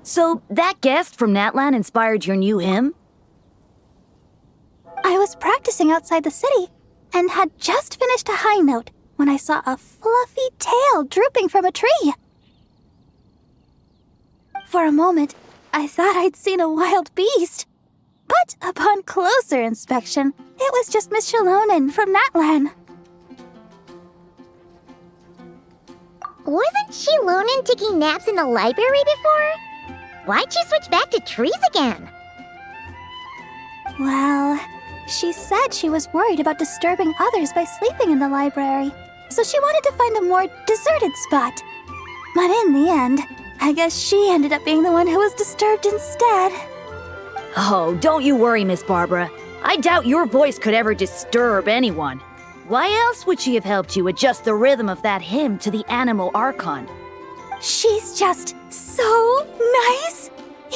So, that guest from Natlan inspired your new hymn? I was practicing outside the city and had just finished a high note when I saw a fluffy tail drooping from a tree. For a moment, I thought I'd seen a wild beast. But upon closer inspection, it was just Miss Lohen from Natlan. Wasn't she Lohen taking naps in the library before? Why'd she switch back to trees again? Well, she said she was worried about disturbing others by sleeping in the library, so she wanted to find a more deserted spot. But in the end, I guess she ended up being the one who was disturbed instead. Oh, don't you worry, Miss Barbara. I doubt your voice could ever disturb anyone. Why else would she have helped you adjust the rhythm of that hymn to the Animo Archon? She's just so nice.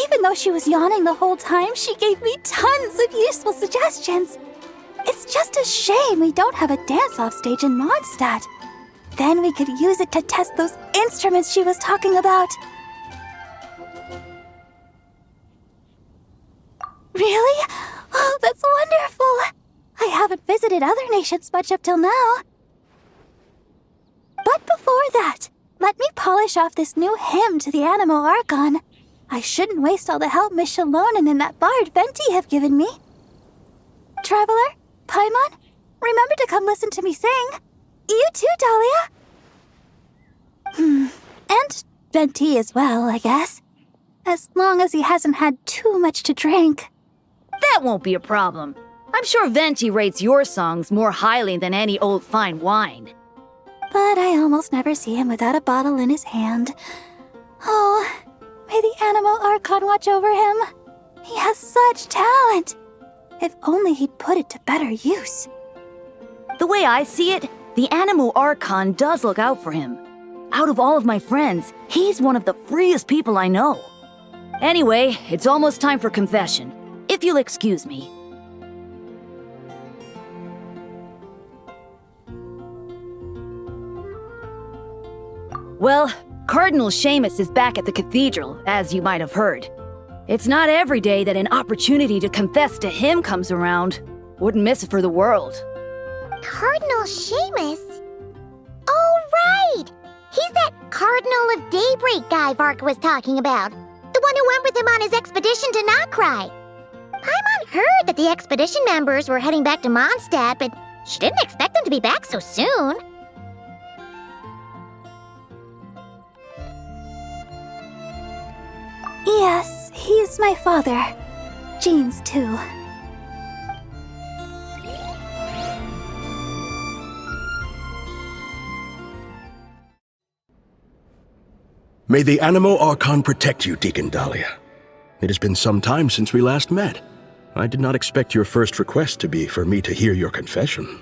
Even though she was yawning the whole time, she gave me tons of useful suggestions. It's just a shame we don't have a dance-off stage in Mondstadt. Then we could use it to test those instruments she was talking about. Really? Oh, that's wonderful! I haven't visited other nations much up till now. But before that, let me polish off this new hymn to the Animo Archon. I shouldn't waste all the help Miss Lohen and that bard Venti have given me. Traveler, Paimon, remember to come listen to me sing. You too, Dahlia. And Venti as well, I guess. As long as he hasn't had too much to drink. That won't be a problem. I'm sure Venti rates your songs more highly than any old fine wine. But I almost never see him without a bottle in his hand. Oh, may the Animo Archon watch over him. He has such talent. If only he'd put it to better use. The way I see it, the Animo Archon does look out for him. Out of all of my friends, he's one of the freest people I know. Anyway, it's almost time for confession. If you'll excuse me. Well, Cardinal Seamus is back at the cathedral, as you might have heard. It's not every day that an opportunity to confess to him comes around. Wouldn't miss it for the world. Cardinal Seamus? Oh, right! He's that Cardinal of Daybreak guy Varka was talking about. The one who went with him on his expedition to Nokrai. Paimon heard that the expedition members were heading back to Mondstadt, but she didn't expect them to be back so soon. Yes, he's my father. Jean's too. May the Animo Archon protect you, Deacon Dahlia. It has been some time since we last met. I did not expect your first request to be for me to hear your confession.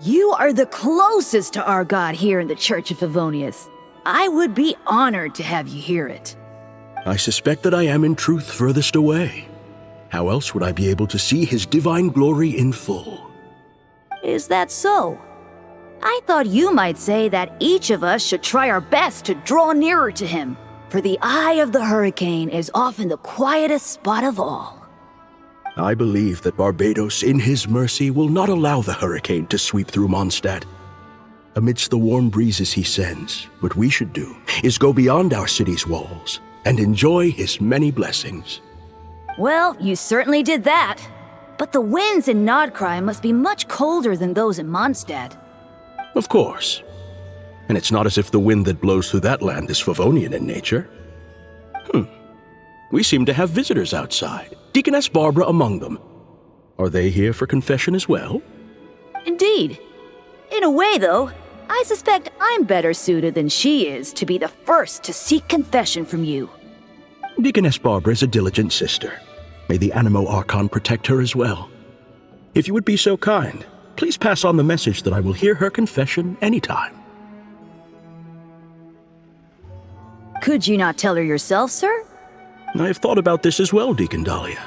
You are the closest to our god here in the Church of Favonius. I would be honored to have you hear it. I suspect that I am in truth furthest away. How else would I be able to see his divine glory in full? Is that so? I thought you might say that each of us should try our best to draw nearer to him, for the eye of the hurricane is often the quietest spot of all. I believe that Barbados, in his mercy, will not allow the hurricane to sweep through Mondstadt. Amidst the warm breezes he sends, what we should do is go beyond our city's walls and enjoy his many blessings. Well, you certainly did that. But the winds in Nodcry must be much colder than those in Mondstadt. Of course. And it's not as if the wind that blows through that land is Favonian in nature. We seem to have visitors outside, Deaconess Barbara among them. Are they here for confession as well? Indeed. In a way, though, I suspect I'm better suited than she is to be the first to seek confession from you. Deaconess Barbara is a diligent sister. May the Animo Archon protect her as well. If you would be so kind, please pass on the message that I will hear her confession anytime. Could you not tell her yourself, sir? I have thought about this as well, Deacon Dahlia.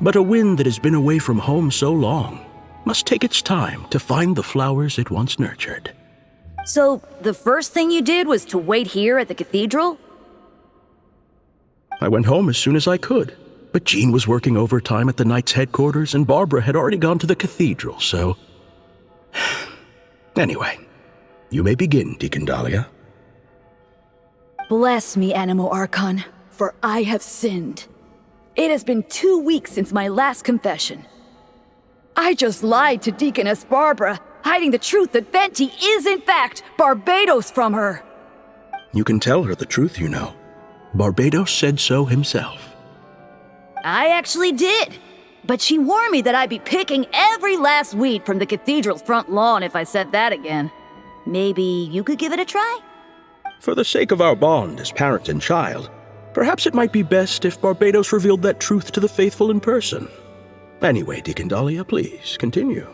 But a wind that has been away from home so long must take its time to find the flowers it once nurtured. So, the first thing you did was to wait here at the cathedral? I went home as soon as I could, but Jean was working overtime at the Knights' headquarters and Barbara had already gone to the cathedral, so... Anyway, you may begin, Deacon Dahlia. Bless me, Animo Archon, for I have sinned. It has been 2 weeks since my last confession. I just lied to Deaconess Barbara, hiding the truth that Venti is in fact Barbados from her. You can tell her the truth, you know. Barbados said so himself. I actually did, but she warned me that I'd be picking every last weed from the cathedral's front lawn if I said that again. Maybe you could give it a try? For the sake of our bond as parent and child, perhaps it might be best if Barbados revealed that truth to the faithful in person. Anyway, Deacon Dahlia, please, continue.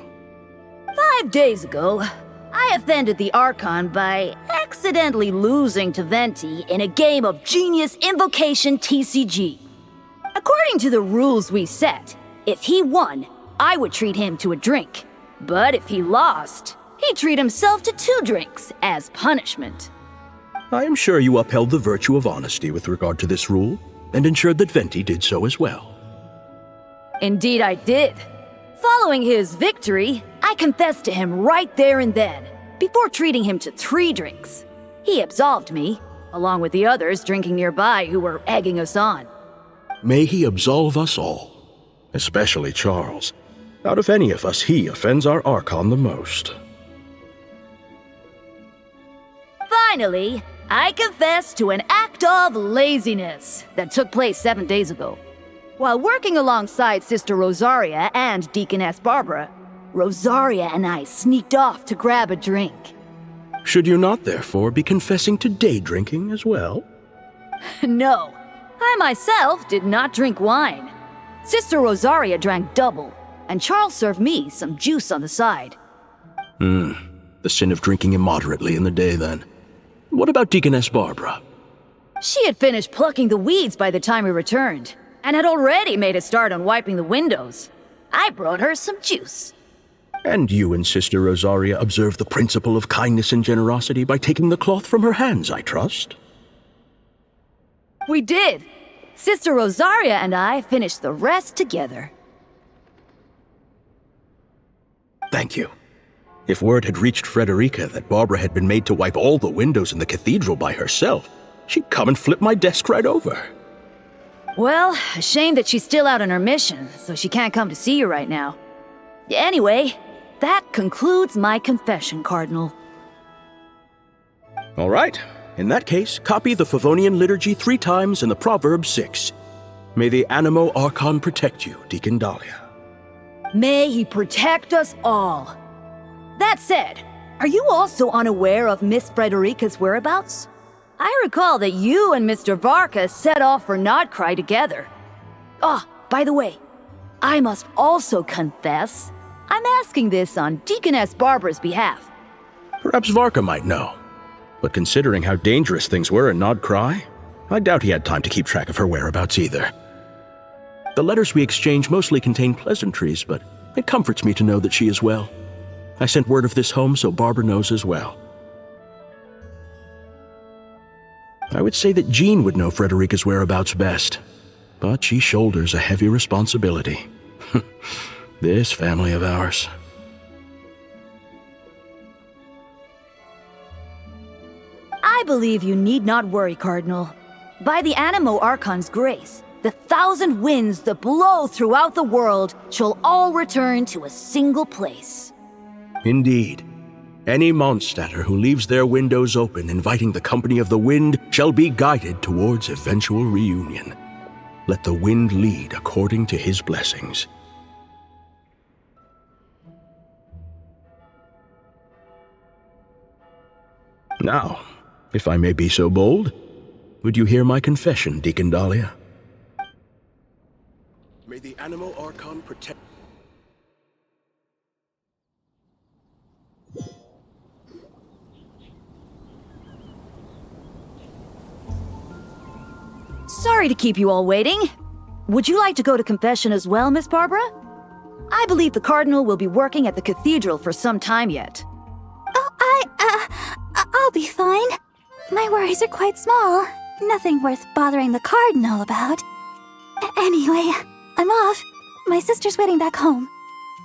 5 days ago, I offended the Archon by accidentally losing to Venti in a game of Genius Invocation TCG. According to the rules we set, if he won, I would treat him to a drink. But if he lost, he'd treat himself to 2 drinks as punishment. I am sure you upheld the virtue of honesty with regard to this rule, and ensured that Venti did so as well. Indeed I did. Following his victory, I confessed to him right there and then, before treating him to 3 drinks. He absolved me, along with the others drinking nearby who were egging us on. May he absolve us all, especially Charles. Out of any of us, he offends our Archon the most. Finally, I confess to an act of laziness that took place 7 days ago. While working alongside Sister Rosaria and Deaconess Barbara, Rosaria and I sneaked off to grab a drink. Should you not, therefore, be confessing to day drinking as well? No, I myself did not drink wine. Sister Rosaria drank double, and Charles served me some juice on the side. The sin of drinking immoderately in the day, then. What about Deaconess Barbara? She had finished plucking the weeds by the time we returned, and had already made a start on wiping the windows. I brought her some juice. And you and Sister Rosaria observed the principle of kindness and generosity by taking the cloth from her hands, I trust? We did. Sister Rosaria and I finished the rest together. Thank you. If word had reached Frederica that Barbara had been made to wipe all the windows in the cathedral by herself, she'd come and flip my desk right over. Well, a shame that she's still out on her mission, so she can't come to see you right now. Anyway, that concludes my confession, Cardinal. All right. In that case, copy the Favonian liturgy 3 times and the proverb 6. May the Animo Archon protect you, Deacon Dahlia. May he protect us all. That said, are you also unaware of Miss Frederica's whereabouts? I recall that you and Mr. Varka set off for Nodcry together. By the way, I must also confess, I'm asking this on Deaconess Barbara's behalf. Perhaps Varka might know. But considering how dangerous things were in Nodcry, I doubt he had time to keep track of her whereabouts either. The letters we exchanged mostly contain pleasantries, but it comforts me to know that she is well. I sent word of this home so Barbara knows as well. I would say that Jean would know Frederica's whereabouts best, but she shoulders a heavy responsibility. This family of ours. I believe you need not worry, Cardinal. By the Animo Archon's grace, the 1,000 winds that blow throughout the world shall all return to a single place. Indeed. Any Mondstadter who leaves their windows open inviting the company of the wind shall be guided towards eventual reunion. Let the wind lead according to his blessings. Now, if I may be so bold, would you hear my confession, Deacon Dahlia? May the Animo Archon protect... Sorry to keep you all waiting. Would you like to go to confession as well, Miss Barbara? I believe the Cardinal will be working at the cathedral for some time yet. Oh, I'll be fine. My worries are quite small. Nothing worth bothering the Cardinal about. Anyway, I'm off. My sister's waiting back home.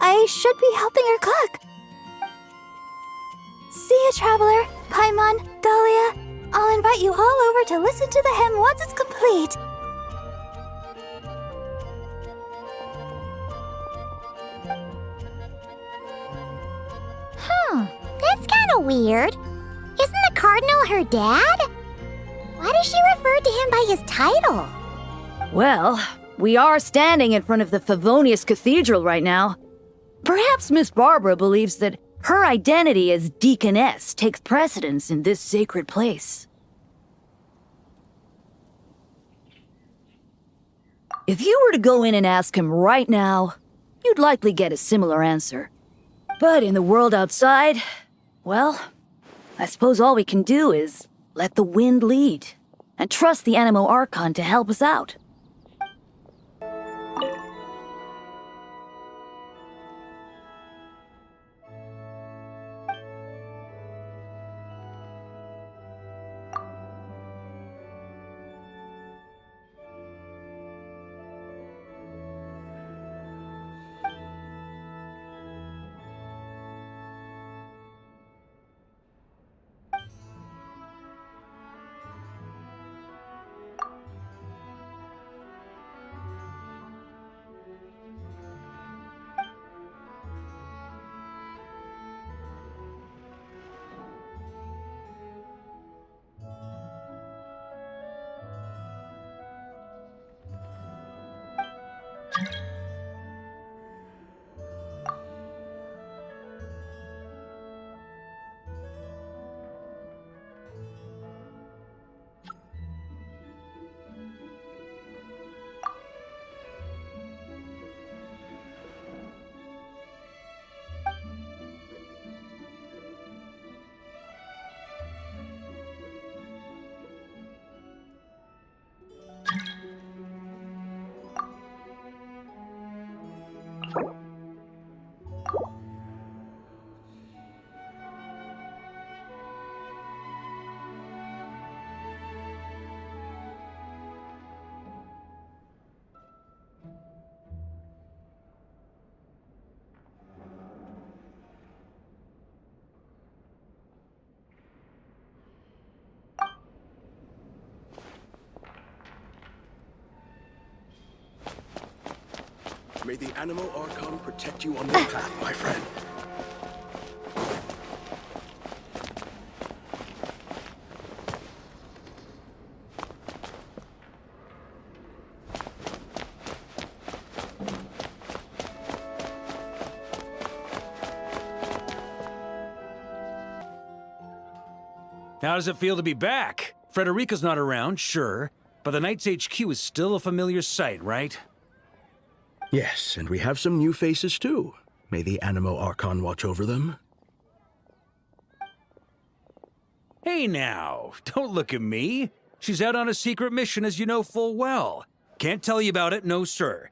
I should be helping her cook. See you, Traveler, Paimon, Dahlia. I'll invite you all over to listen to the hymn once it's complete. That's kind of weird. Isn't the Cardinal her dad? Why does she refer to him by his title? Well, we are standing in front of the Favonius Cathedral right now. Perhaps Miss Barbara believes that her identity as deaconess takes precedence in this sacred place. If you were to go in and ask him right now, you'd likely get a similar answer. But in the world outside, well, I suppose all we can do is let the wind lead and trust the Animo Archon to help us out. May the Animo Archon protect you on your path, my friend. How does it feel to be back? Frederica's not around, sure, but the Knights HQ is still a familiar sight, right? Yes, and we have some new faces too. May the Animo Archon watch over them. Hey now, don't look at me. She's out on a secret mission, as you know full well. Can't tell you about it, no sir.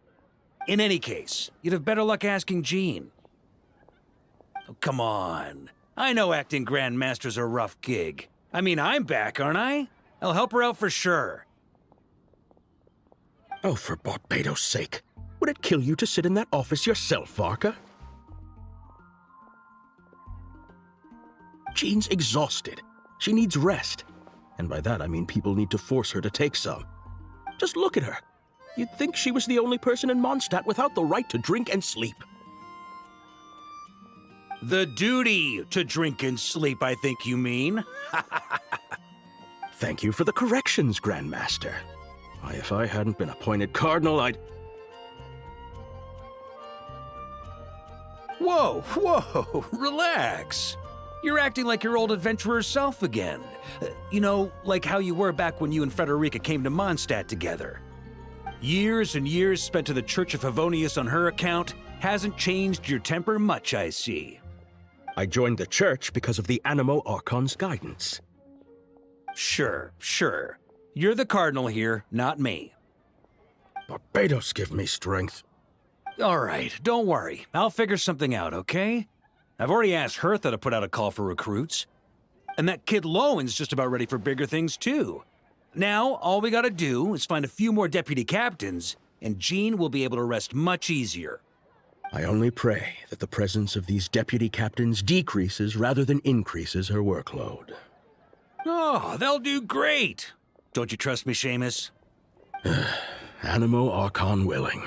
In any case, you'd have better luck asking Jean. Oh, come on. I know acting Grandmaster's a rough gig. I mean, I'm back, aren't I? I'll help her out for sure. Oh, for Barbados' sake. Would it kill you to sit in that office yourself, Varka? Jean's exhausted. She needs rest. And by that I mean people need to force her to take some. Just look at her. You'd think she was the only person in Mondstadt without the right to drink and sleep. The duty to drink and sleep, I think you mean. Thank you for the corrections, Grandmaster. Why, if I hadn't been appointed Cardinal, I'd... Whoa, relax. You're acting like your old adventurer self again. You know, like how you were back when you and Frederica came to Mondstadt together. Years and years spent to the Church of Favonius on her account hasn't changed your temper much, I see. I joined the church because of the Animo Archon's guidance. Sure. You're the Cardinal here, not me. Barbados give me strength. All right, don't worry. I'll figure something out, okay? I've already asked Hertha to put out a call for recruits. And that kid Lohen's just about ready for bigger things, too. Now, all we gotta do is find a few more deputy captains, and Jean will be able to rest much easier. I only pray that the presence of these deputy captains decreases rather than increases her workload. Oh, they'll do great! Don't you trust me, Seamus? Animo Archon willing.